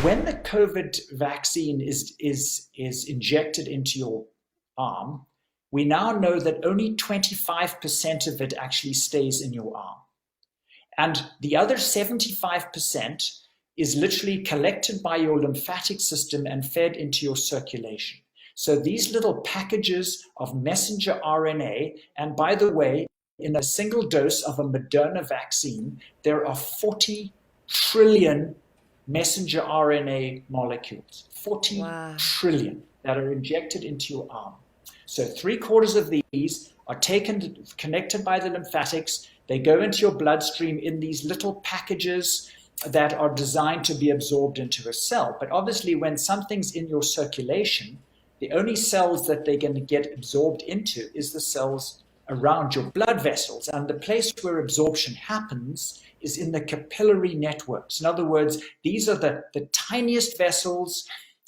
when the COVID vaccine is injected into your arm, we now know that only 25% of it actually stays in your arm. And the other 75% is literally collected by your lymphatic system and fed into your circulation. So these little packages of messenger RNA, and by the way, in a single dose of a Moderna vaccine, there are 40 trillion messenger RNA molecules, 40 trillion that are injected into your arm. So 3/4 of these are taken, connected by the lymphatics. They go into your bloodstream in these little packages that are designed to be absorbed into a cell. But obviously, when something's in your circulation, the only cells that they're going to get absorbed into is the cells around your blood vessels. And the place where absorption happens is in the capillary networks. In other words, these are the tiniest vessels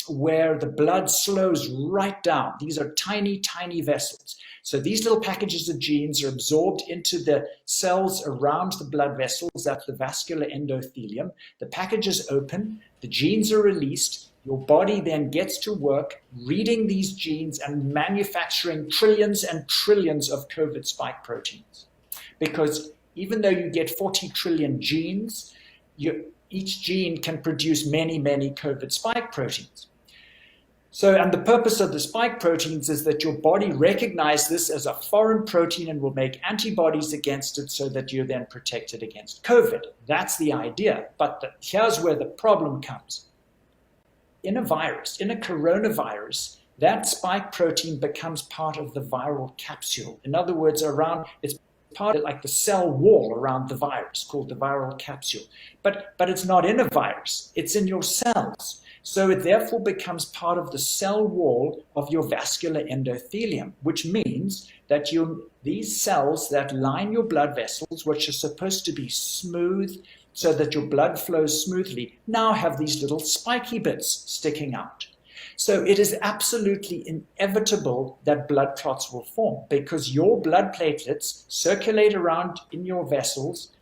where the blood slows right down. These are tiny, tiny vessels. So these little packages of genes are absorbed into the cells around the blood vessels, that's the vascular endothelium. The packages open, the genes are released, your body then gets to work reading these genes and manufacturing trillions and trillions of COVID spike proteins. Because even though you get 40 trillion genes, each gene can produce many, many COVID spike proteins. So, and the purpose of the spike proteins is that your body recognizes this as a foreign protein and will make antibodies against it so that you're then protected against COVID. That's the idea. But here's where the problem comes. In a virus, in a coronavirus, that spike protein becomes part of the viral capsule. In other words, it's part of like the cell wall around the virus called the viral capsule. But it's not in a virus, it's in your cells. So it therefore becomes part of the cell wall of your vascular endothelium, which means that these cells that line your blood vessels, which are supposed to be smooth so that your blood flows smoothly, now have these little spiky bits sticking out. So it is absolutely inevitable that blood clots will form because your blood platelets circulate around in your vessels.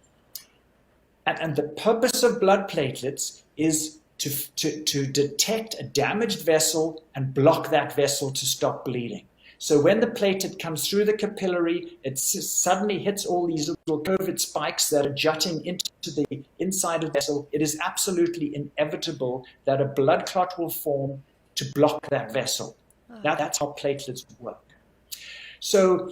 And the purpose of blood platelets is to detect a damaged vessel and block that vessel to stop bleeding. So when the platelet comes through the capillary, it suddenly hits all these little COVID spikes that are jutting into the inside of the vessel. It is absolutely inevitable that a blood clot will form to block that vessel. That's how platelets work. So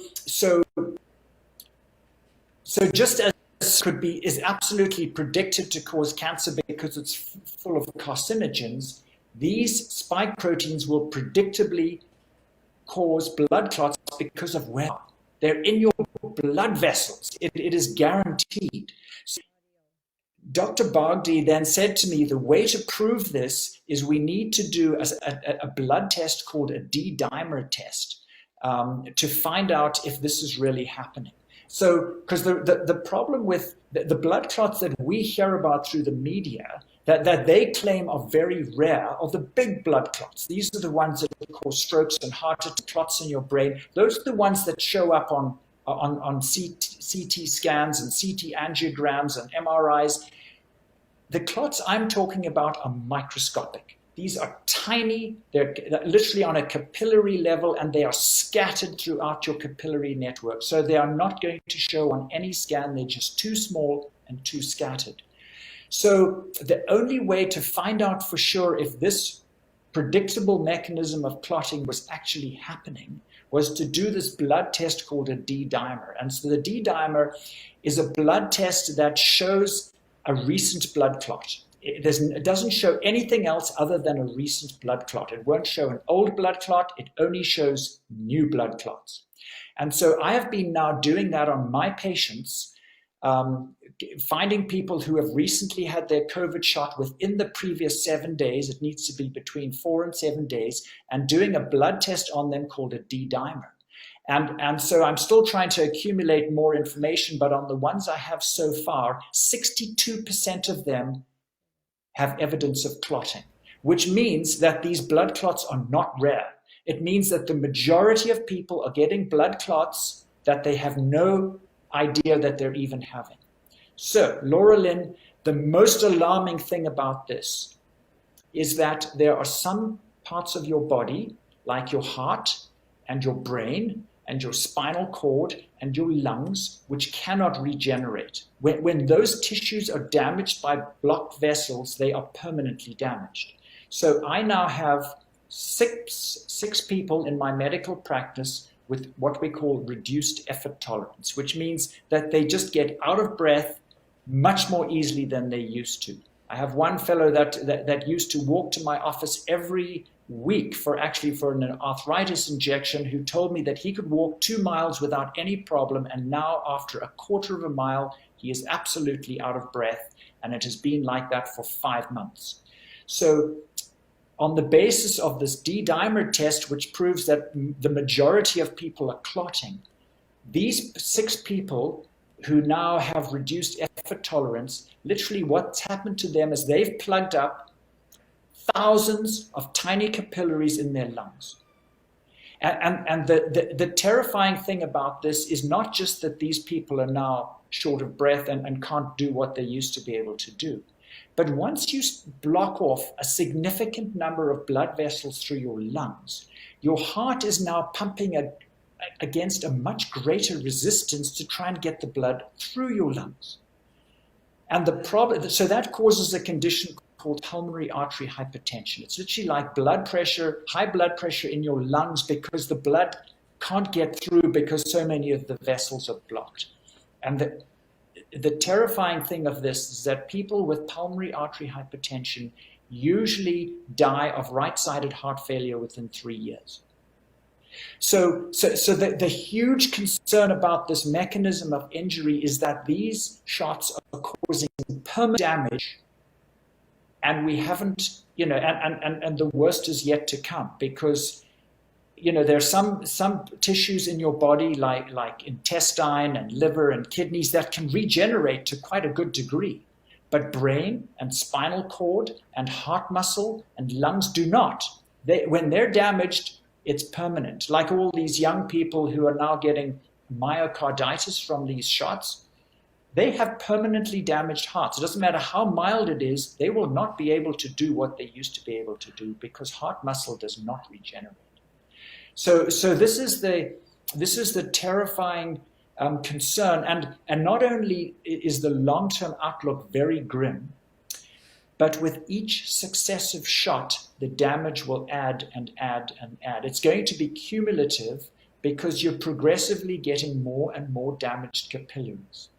just as is absolutely predicted to cause cancer because it's full of carcinogens, these spike proteins will predictably cause blood clots because of where they're in your blood vessels. It is guaranteed. So Dr. Bogdi then said to me, the way to prove this is we need to do a blood test called a D-dimer test to find out if this is really happening. So, because the problem with the blood clots that we hear about through the media that they claim are very rare are the big blood clots. These are the ones that cause strokes and heart clots in your brain. Those are the ones that show up on CT scans and CT angiograms and MRIs. The clots I'm talking about are microscopic. These are tiny, they're literally on a capillary level, and they are scattered throughout your capillary network. So they are not going to show on any scan, they're just too small and too scattered. So the only way to find out for sure if this predictable mechanism of clotting was actually happening was to do this blood test called a D-dimer. And so the D-dimer is a blood test that shows a recent blood clot. It doesn't show anything else other than a recent blood clot. It won't show an old blood clot. It only shows new blood clots. And so I have been now doing that on my patients, finding people who have recently had their COVID shot within the previous 7 days. It needs to be between 4 and 7 days, and doing a blood test on them called a D-dimer. And so I'm still trying to accumulate more information, but on the ones I have so far, 62% of them have evidence of clotting, which means that these blood clots are not rare. It means that the majority of people are getting blood clots that they have no idea that they're even having. So, Laura Lynn, the most alarming thing about this is that there are some parts of your body, like your heart and your brain and your spinal cord and your lungs, which cannot regenerate. When those tissues are damaged by blocked vessels, they are permanently damaged. So I now have six people in my medical practice with what we call reduced effort tolerance, which means that they just get out of breath much more easily than they used to. I have one fellow that used to walk to my office every week for an arthritis injection, who told me that he could walk 2 miles without any problem, and now after a quarter of a mile he is absolutely out of breath, and it has been like that for 5 months. So on the basis of this D-dimer test, which proves that the majority of people are clotting, these 6 people who now have reduced effort tolerance, literally what's happened to them is they've plugged up thousands of tiny capillaries in their lungs. And the terrifying thing about this is not just that these people are now short of breath and can't do what they used to be able to do, but once you block off a significant number of blood vessels through your lungs, your heart is now pumping against a much greater resistance to try and get the blood through your lungs. And the problem, so that causes a condition called pulmonary artery hypertension. It's literally like blood pressure, high blood pressure in your lungs, because the blood can't get through because so many of the vessels are blocked. And the terrifying thing of this is that people with pulmonary artery hypertension usually die of right-sided heart failure within 3 years. So the huge concern about this mechanism of injury is that these shots are causing permanent damage, and we haven't, and the worst is yet to come, because, there are some tissues in your body, like intestine and liver and kidneys, that can regenerate to quite a good degree. But brain and spinal cord and heart muscle and lungs do not. When they're damaged, it's permanent. Like all these young people who are now getting myocarditis from these shots, they have permanently damaged hearts. It doesn't matter how mild it is, they will not be able to do what they used to be able to do, because heart muscle does not regenerate. So this is the terrifying concern, and not only is the long-term outlook very grim, but with each successive shot, the damage will add and add and add. It's going to be cumulative, because you're progressively getting more and more damaged capillaries.